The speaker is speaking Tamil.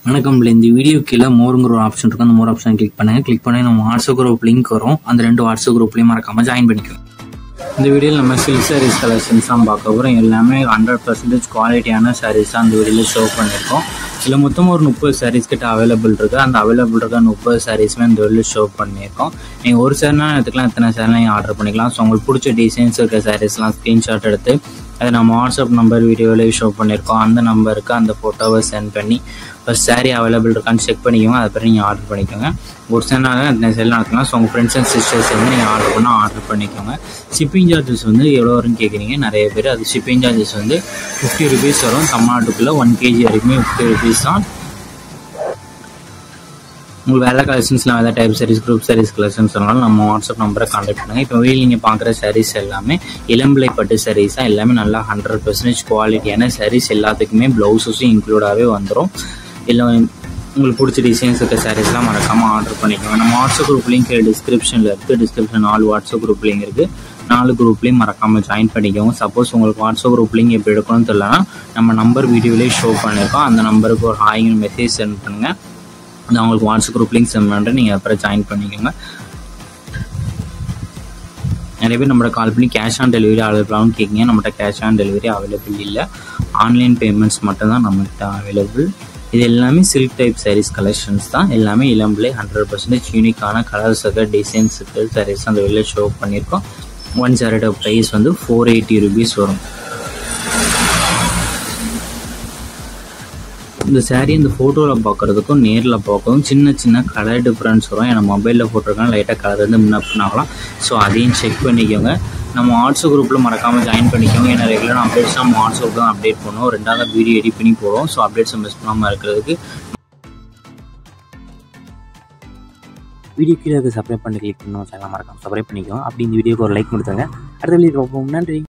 வணக்கம். இந்த வீடியோ கீழே மோருங்கிற ஒரு ஆப்ஷன் இருக்கும். அந்த மோர் ஆப்ஷன் கிளிக் பண்ணி நம்ம வாட்ஸ்அப் குரூப் லிங்க் வரும். அந்த 2 வாட்ஸ்அப் குரூப்லையும் மறக்காம ஜாயின் பண்ணிக்கலாம். இந்த வீடியோவில் நம்ம சில்க் சாரீஸ் கலெக்ஷன்ஸ் தான் பார்க்க போகிறோம். எல்லாமே 100% குவாலிட்டியான சாரீஸ் தான் அந்த வீடியோவில் ஷோ பண்ணியிருக்கோம். இதில் மொத்தமாக ஒரு 30 சாரீஸ் கிட்ட அவைலபிள் இருக்குது. அந்த அவைலபிள் இருக்க 30 சாரீஸுமே இந்த வீடியோவில் ஷோ பண்ணியிருக்கோம். நீங்கள் ஒரு சாரினா எடுத்துக்கலாம், எத்தனை சாரினா நீங்கள் ஆர்டர் பண்ணிக்கலாம். ஸோ உங்களுக்கு பிடிச்ச டிசைன்ஸ் இருக்க சாரீஸ்லாம் ஸ்க்ரீன்ஷாட் எடுத்து அதை நம்ம வாட்ஸ்அப் நம்பர் வீடியோவிலே ஷோ பண்ணியிருக்கோம். அந்த நம்பருக்கு அந்த ஃபோட்டோவை சென்ட் பண்ணி ஃபஸ்ட் சாரீ அவைலபிள் இருக்கான்னு செக் பண்ணிக்கோங்க. அதை பிறகு நீங்கள் ஆர்டர் பண்ணிக்கோங்க. ஒரு சாரினால அந்த செல் நடத்தலாம். ஸோ உங்கள் ஃப்ரெண்ட்ஸ் அண்ட் சிஸ்டர்ஸ் வந்து நீங்கள் ஆர்டர் பண்ணால் ஆர்டர் பண்ணிக்கோங்க. ஷிப்பிங் சார்ஜஸ் வந்து எவ்வளோ வரும்னு கேட்குறீங்க நிறைய பேர். அது ஷிப்பிங் சார்ஜஸ் வந்து 50 ருபீஸ் வரும். தமிழ்நாட்டுக்குள்ளே 1 kg வரைக்குமே 50 ருபீஸ் தான். உங்களுக்கு வேலை கலெக்ஷன்ஸ்லாம் வேலை type sarees, group sarees collections சொன்னாலும் நம்ம வாட்ஸ்அப் நம்பரை கான்டாக்ட் பண்ணுங்கள். இப்போ வெளியில் நீங்கள் பார்க்குற சாரீஸ் எல்லாமே இளம்பிள்ளை பட்டு சாரீஸ் தான். எல்லாமே நல்லா 100% குவாலிட்டியான சாரீஸ். எல்லாத்துக்குமே ப்ளவுஸஸும் இன்க்ளூடாகவே வந்துடும். இல்லை உங்களுக்கு பிடிச்ச டிசைன்ஸ் இருக்க சாரீஸ்லாம் மறக்காமல் ஆர்டர் பண்ணிக்கோங்க. நம்ம வாட்ஸ்அப் குரூப் லிங்க் டிஸ்கிரிப்ஷனில் இருக்குது. டிஸ்கிரிப்ஷன் 4 வாட்ஸ்அப் குரூப் லிங்க் இருக்குது. 4 குரூப்லேயும் மறக்காமல் ஜாயின் பண்ணிக்கோங்க. சப்போஸ் உங்களுக்கு வாட்ஸ்அப் குரூப் லிங்க் எப்படி எடுக்கணும்னு தெரியலனா நம்ம நம்பர் வீடியோவிலே ஷோ பண்ணியிருக்கோம். அந்த நம்பருக்கு ஒரு ஹாய்னு மெசேஜ் சென்ட் பண்ணுங்கள். நான் உங்களுக்கு வாட்ஸ்அப் குரூப் லிங்க் சென்ட் பண்ணுறேன். நீங்கள் அப்புறம் ஜாயின் பண்ணிக்கோங்க. நிறைய பேர் நம்மளோட கால் பண்ணி கேஷ் ஆன் டெலிவரி அவைலபிளாகவும் கேட்குங்க. நம்மகிட்ட கேஷ் ஆன் டெலிவரி அவைலபிள் இல்லை. ஆன்லைன் பேமெண்ட்ஸ் மட்டும்தான் நம்மகிட்ட அவைலபிள். இது எல்லாமே சில்க் டைப் சாரீஸ் கலெக்ஷன்ஸ் தான். எல்லாமே இளம்பிள்ளை 100% யூனிக்கான கலர்ஸ் இருக்க டிசைன்ஸ் இருக்க சாரீஸ் அந்த வெளியில் ஷோ பண்ணியிருக்கோம். 1 சாரியோட ப்ரைஸ் வந்து 480 ருபீஸ் வரும். இந்த சாரீ இந்த ஃபோட்டோவில் பார்க்குறதுக்கும் நேரில் பார்க்கவும் சின்ன கலர் டிஃப்ரென்ஸ் வரும். ஏன்னா மொபைலில் போட்டிருக்காங்க லைட்டாக கலர் வந்து முன்னாகலாம். ஸோ அதையும் செக் பண்ணிக்கோங்க. நம்ம வாட்ஸ்அப் குரூப்பில் மறக்காமல் ஜாயின் பண்ணிக்கோங்க. ஏன்னா ரெகுலர் அப்டேட்ஸ் நம்ம வாட்ஸ்அப் தான் அப்டேட் பண்ணுவோம். 2வது வீடியோ எடிட் பண்ணி போடுவோம். ஸோ அப்டேட்ஸை மிஸ் பண்ணாமல் இருக்கிறதுக்கு வீடியோ கீழே சப்ஸ்கிரைப் பண்ணி கிளிக் பண்ணணும். சேனல் மறக்காமல் சப்ஸ்கிரைப் பண்ணிக்கோங்க. அப்படி இந்த வீடியோக்கு ஒரு லைக் கொடுத்துருங்க. அடுத்த வீடியோ பார்ப்போம். நன்றி.